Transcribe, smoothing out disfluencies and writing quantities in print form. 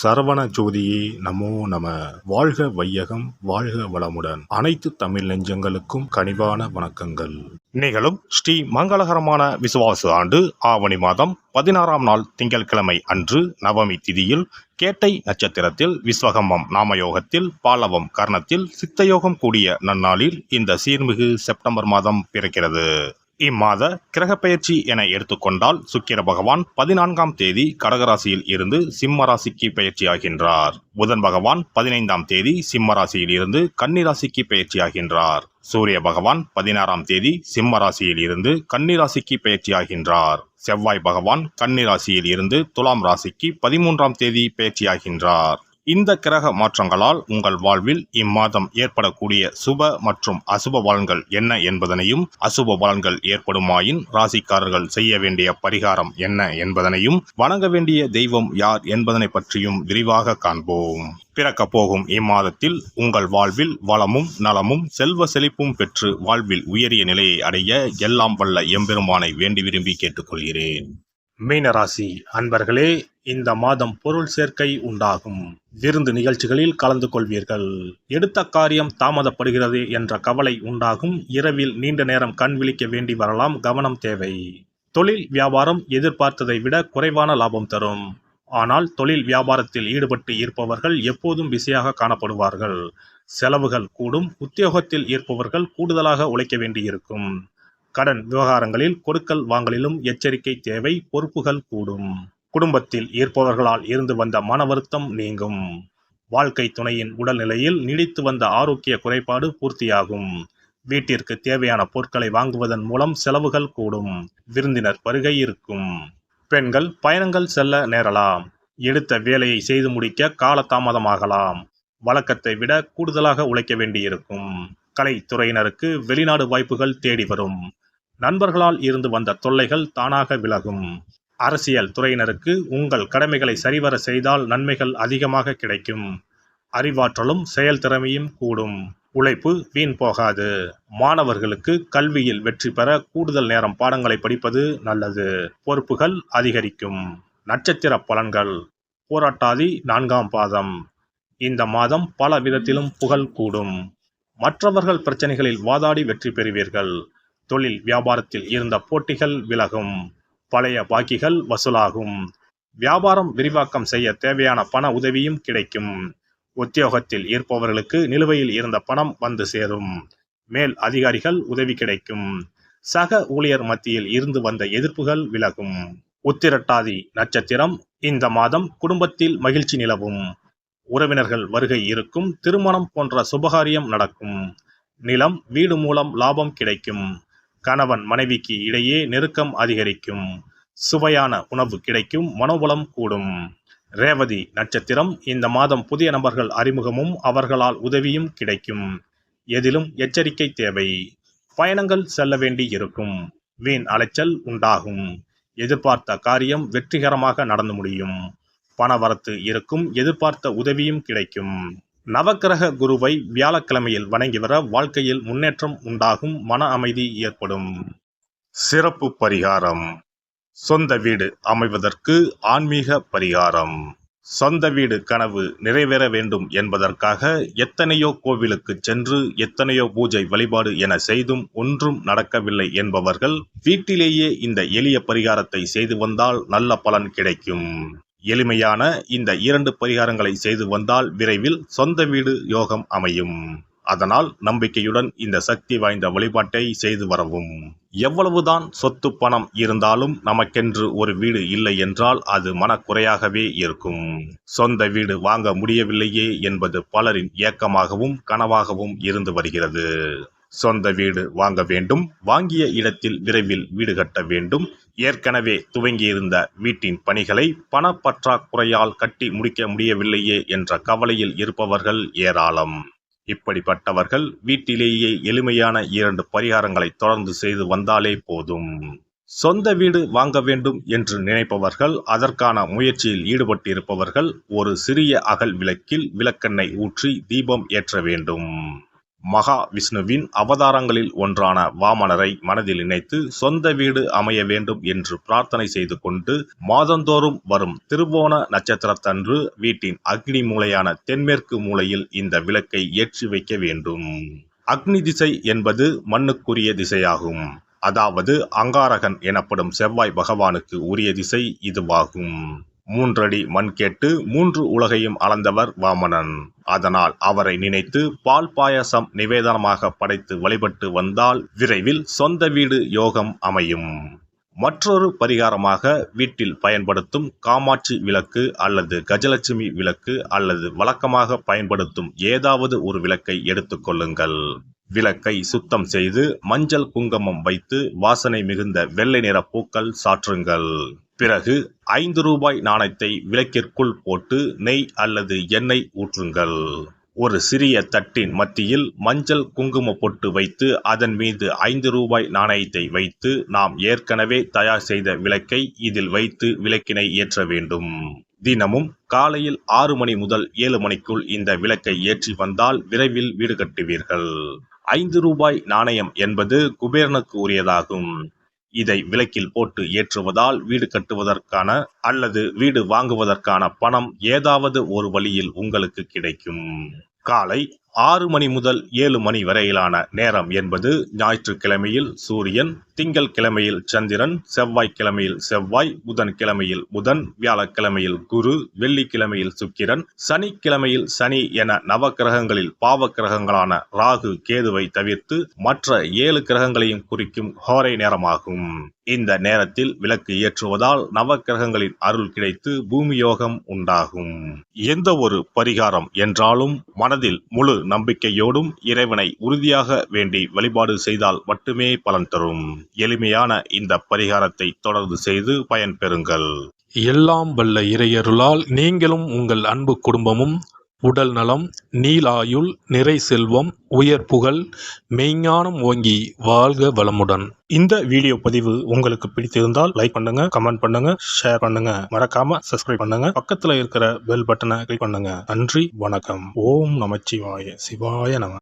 சரவண ஜோதியே நமோ நம. வாழ்க வையகம், வாழ்க வளமுடன். அனைத்து தமிழ் நெஞ்சங்களுக்கும் கனிவான வணக்கங்கள். நிகழும் ஸ்ரீ மங்களகரமான விசுவாச ஆண்டு ஆவணி மாதம் 16ஆம் நாள் திங்கட்கிழமை அன்று நவமி திதியில் கேட்டை நட்சத்திரத்தில் விஸ்வகம்பம் நாமயோகத்தில் பாலவம் கர்ணத்தில் சித்தயோகம் கூடிய நன்னாளில் இந்த சீர்மிகு செப்டம்பர் மாதம் பிறக்கிறது. இம்மாத கிரகப்பெயர்ச்சி என எடுத்துக்கொண்டால் சுக்கிர பகவான் 14ஆம் தேதி கடகராசியில் இருந்து சிம்ம ராசிக்கு பயிற்சியாகின்றார். புதன் பகவான் 15ஆம் தேதி சிம்ம ராசியில் இருந்து கன்னிராசிக்கு பயிற்சியாகின்றார். சூரிய பகவான் 16ஆம் தேதி சிம்ம ராசியில் இருந்து கன்னிராசிக்கு பயிற்சியாகின்றார். செவ்வாய் பகவான் கன்னிராசியில் இருந்து துலாம் ராசிக்கு 13ஆம் தேதி பயிற்சியாகின்றார். இந்த கிரக மாற்றங்களால் உங்கள் வாழ்வில் இம்மாதம் ஏற்படக்கூடிய சுப மற்றும் அசுப பலன்கள் என்ன என்பதனையும், அசுப பலன்கள் ஏற்படுமாயின் ராசிக்காரர்கள் செய்ய வேண்டிய பரிகாரம் என்ன என்பதனையும், வணங்க வேண்டிய தெய்வம் யார் என்பதனை பற்றியும் விரிவாக காண்போம். பிறக்கப் போகும் இம்மாதத்தில் உங்கள் வாழ்வில் வளமும் நலமும் செல்வ செழிப்பும் பெற்று வாழ்வில் உயரிய நிலையை அடைய எல்லாம் வல்ல எம்பெருமானை வேண்டி விரும்பி கேட்டுக்கொள்கிறேன். மீனராசி அன்பர்களே, இந்த மாதம் பொருள் சேர்க்கை உண்டாகும். விருந்து நிகழ்ச்சிகளில் கலந்து கொள்வீர்கள். எடுத்த காரியம் தாமதப்படுகிறது என்ற கவலை உண்டாகும். இரவில் நீண்ட நேரம் கண் விழிக்க வேண்டி வரலாம், கவனம் தேவை. தொழில் வியாபாரம் எதிர்பார்த்ததை விட குறைவான லாபம் தரும். ஆனால் தொழில் வியாபாரத்தில் ஈடுபட்டு இருப்பவர்கள் எப்போதும் பிஸியாக காணப்படுவார்கள். செலவுகள் கூடும். உத்தியோகத்தில் இருப்பவர்கள் கூடுதலாக உழைக்க வேண்டியிருக்கும். கடன் விவகாரங்களில் கொடுக்கல் வாங்கலிலும் எச்சரிக்கை தேவை. பொறுப்புகள் கூடும். குடும்பத்தில் இருப்பவர்களால் இருந்து வந்த மன வருத்தம் நீங்கும். வாழ்க்கை துணையின் உடல்நிலையில் நீடித்து வந்த ஆரோக்கிய குறைபாடு பூர்த்தியாகும். வீட்டிற்கு தேவையான பொருட்களை வாங்குவதன் மூலம் செலவுகள் கூடும். விருந்தினர் வருகை இருக்கும். பெண்கள் பயணங்கள் செல்ல நேரலாம். எடுத்த வேலையை செய்து முடிக்க காலதாமதமாகலாம். வழக்கத்தை விட கூடுதலாக உழைக்க வேண்டியிருக்கும். கலைத்துறையினருக்கு வெளிநாடு வாய்ப்புகள் தேடி வரும். நண்பர்களால் இருந்து வந்த தொல்லைகள் தானாக விலகும். அரசியல் துறையினருக்கு உங்கள் கடமைகளை சரிவர செய்தால் நன்மைகள் அதிகமாக கிடைக்கும். அறிவாற்றலும் செயல்திறமையும் கூடும். உழைப்பு வீண் போகாது. மாணவர்களுக்கு கல்வியில் வெற்றி பெற கூடுதல் நேரம் பாடங்களை படிப்பது நல்லது. பொறுப்புகள் அதிகரிக்கும். நட்சத்திர பலன்கள். போராட்டாதி 4ஆம் பாதம். இந்த மாதம் பல விதத்திலும் புகழ் கூடும். மற்றவர்கள் பிரச்சனைகளில் வாதாடி வெற்றி பெறுவீர்கள். தொழில் வியாபாரத்தில் இருந்த போட்டிகள் விலகும். பழைய பாக்கிகள் வசூலாகும். வியாபாரம் விரிவாக்கம் செய்ய தேவையான பண உதவியும் கிடைக்கும். உத்தியோகத்தில் இருப்பவர்களுக்கு நிலுவையில் இருந்த பணம் வந்து சேரும். மேல் அதிகாரிகள் உதவி கிடைக்கும். சக ஊழியர் மத்தியில் இருந்து வந்த எதிர்ப்புகள் விலகும். உத்திரட்டாதி நட்சத்திரம். இந்த மாதம் குடும்பத்தில் மகிழ்ச்சி நிலவும். உறவினர்கள் வருகை இருக்கும். திருமணம் போன்ற சுபகாரியம் நடக்கும். நிலம் வீடு மூலம் லாபம் கிடைக்கும். கணவன் மனைவிக்கு இடையே நெருக்கம் அதிகரிக்கும். சுவையான உணவு கிடைக்கும். மனோபலம் கூடும். ரேவதி நட்சத்திரம். இந்த மாதம் புதிய நபர்கள் அறிமுகமும் அவர்களால் உதவியும் கிடைக்கும். எதிலும் எச்சரிக்கை தேவை. பயணங்கள் செல்ல வேண்டி இருக்கும். வீண் அலைச்சல் உண்டாகும். எதிர்பார்த்த காரியம் வெற்றிகரமாக நடந்து முடியும். பணவரத்து இருக்கும். எதிர்பார்த்த உதவியும் கிடைக்கும். நவக்கிரக குருவை வியாழக்கிழமையில் வணங்கி வர வாழ்க்கையில் முன்னேற்றம் உண்டாகும். மன அமைதி ஏற்படும். சிறப்பு பரிகாரம். சொந்த வீடு அமைவதற்கு ஆன்மீக பரிகாரம். சொந்த வீடு கனவு நிறைவேற வேண்டும் என்பதற்காக எத்தனையோ கோவிலுக்கு சென்று எத்தனையோ பூஜை வழிபாடு என செய்தும் ஒன்றும் நடக்கவில்லை என்பவர்கள் வீட்டிலேயே இந்த எளிய பரிகாரத்தை செய்து வந்தால் நல்ல பலன் கிடைக்கும். எளிமையான இந்த 2 பரிகாரங்களை செய்து வந்தால் விரைவில் சொந்த வீடு யோகம் அமையும். அதனால் நம்பிக்கையுடன் இந்த சக்தி வாய்ந்த வழிபாட்டை செய்து வரவும். எவ்வளவுதான் சொத்து பணம் இருந்தாலும் நமக்கென்று ஒரு வீடு இல்லை என்றால் அது மனக்குறையாகவே இருக்கும். சொந்த வீடு வாங்க முடியவில்லையே என்பது பலரின் ஏக்கமாகவும் கனவாகவும் இருந்து வருகிறது. சொந்த வீடு வாங்க வேண்டும். வாங்கிய இடத்தில் விரைவில் வீடு கட்ட வேண்டும். ஏற்கனவே துவங்கியிருந்த வீட்டின் பணிகளை பணப்பற்றாக்குறையால் கட்டி முடிக்க முடியவில்லையே என்ற கவலையில் இருப்பவர்கள் ஏராளம். இப்படிப்பட்டவர்கள் வீட்டிலேயே எளிமையான 2 பரிகாரங்களை தொடர்ந்து செய்து வந்தாலே போதும். சொந்த வீடு வாங்க வேண்டும் என்று நினைப்பவர்கள், அதற்கான முயற்சியில் ஈடுபட்டிருப்பவர்கள் ஒரு சிறிய அகல் விளக்கில் விளக்கெண்ணெய் ஊற்றி தீபம் ஏற்ற வேண்டும். மகா விஷ்ணுவின் அவதாரங்களில் ஒன்றான வாமனரை மனதில் நினைத்து சொந்த வீடு அமைய வேண்டும் என்று பிரார்த்தனை செய்து கொண்டு மாதந்தோறும் வரும் திருவோண நட்சத்திரத்தன்று வீட்டின் அக்னி மூலையான தென்மேற்கு மூலையில் இந்த விளக்கை ஏற்றி வைக்க வேண்டும். அக்னி திசை என்பது மண்ணுக்குரிய திசையாகும். அதாவது அங்காரகன் எனப்படும் செவ்வாய் பகவானுக்கு உரிய திசை இதுவாகும். 3 அடி மண் கேட்டு 3 உலகையும் அளந்தவர் வாமனன். அதனால் அவரை நினைத்து பால் பாயசம் நிவேதனமாக படைத்து வழிபட்டு வந்தால் விரைவில் சொந்த வீடு யோகம் அமையும். மற்றொரு பரிகாரமாக வீட்டில் பயன்படுத்தும் காமாட்சி விளக்கு அல்லது கஜலட்சுமி விளக்கு அல்லது வழக்கமாக பயன்படுத்தும் ஏதாவது ஒரு விளக்கை எடுத்துக்கொள்ளுங்கள். விளக்கை சுத்தம் செய்து மஞ்சள் குங்குமம் வைத்து வாசனை மிகுந்த வெள்ளை நிற பூக்கள் சாற்றுங்கள். பிறகு 5 ரூபாய் நாணயத்தை விளக்கிற்குள் போட்டு நெய் அல்லது எண்ணெய் ஊற்றுங்கள். ஒரு சிறிய தட்டின் மத்தியில் மஞ்சள் குங்கும பொட்டு வைத்து அதன் மீது 5 ரூபாய் நாணயத்தை வைத்து நாம் ஏற்கனவே தயார் செய்த விளக்கை இதில் வைத்து விளக்கினை ஏற்ற வேண்டும். தினமும் காலையில் 6 மணி முதல் 7 மணிக்குள் இந்த விளக்கை ஏற்றி வந்தால் விரைவில் வீடு கட்டுவீர்கள். 5 ரூபாய் நாணயம் என்பது குபேரனுக்கு உரியதாகும். இதை விளக்கில் போட்டு ஏற்றுவதால் வீடு கட்டுவதற்கான அல்லது வீடு வாங்குவதற்கான பணம் ஏதாவது ஒரு வழியில் உங்களுக்கு கிடைக்கும். காலை 6 மணி முதல் 7 மணி வரையிலான நேரம் என்பது ஞாயிற்றுக்கிழமையில் சூரியன், திங்கள் கிழமையில் சந்திரன், செவ்வாய்க்கிழமையில் செவ்வாய், புதன் கிழமையில் புதன், வியாழக்கிழமையில் குரு, வெள்ளிக்கிழமையில் சுக்கிரன், சனிக்கிழமையில் சனி என நவக்கிரகங்களில் பாவ கிரகங்களான ராகு, கேதுவை தவிர்த்து மற்ற 7 கிரகங்களையும் குறிக்கும் ஹோரை நேரமாகும். இந்த நேரத்தில் விளக்கு ஏற்றுவதால் நவக்கிரகங்களின் அருள் கிடைத்து பூமி யோகம் உண்டாகும். எந்த ஒரு பரிகாரம் என்றாலும் மனதில் முழு நம்பிக்கையோடும் இறைவனை உறுதியாக வேண்டி வழிபாடு செய்தால் மட்டுமே பலன் தரும். எளிமையான இந்த பரிகாரத்தை தொடர்ந்து செய்து பயன் பெறுங்கள். எல்லாம் வல்ல இறையருளால் நீங்களும் உங்கள் அன்பு குடும்பமும் உடல் நலம், நீலாயுள், நிறை செல்வம், உயர் புகழ், மெய்ஞானம் ஓங்கி வாழ்க வளமுடன். இந்த வீடியோ பதிவு உங்களுக்கு பிடித்திருந்தால் லைக் பண்ணுங்க, கமெண்ட் பண்ணுங்க, ஷேர் பண்ணுங்க, மறக்காம சப்ஸ்கிரைப் பண்ணுங்க, பக்கத்துல இருக்கிற பெல் பட்டனை கிளிக் பண்ணுங்க. நன்றி, வணக்கம். ஓம் நமச்சிவாய, சிவாய நம.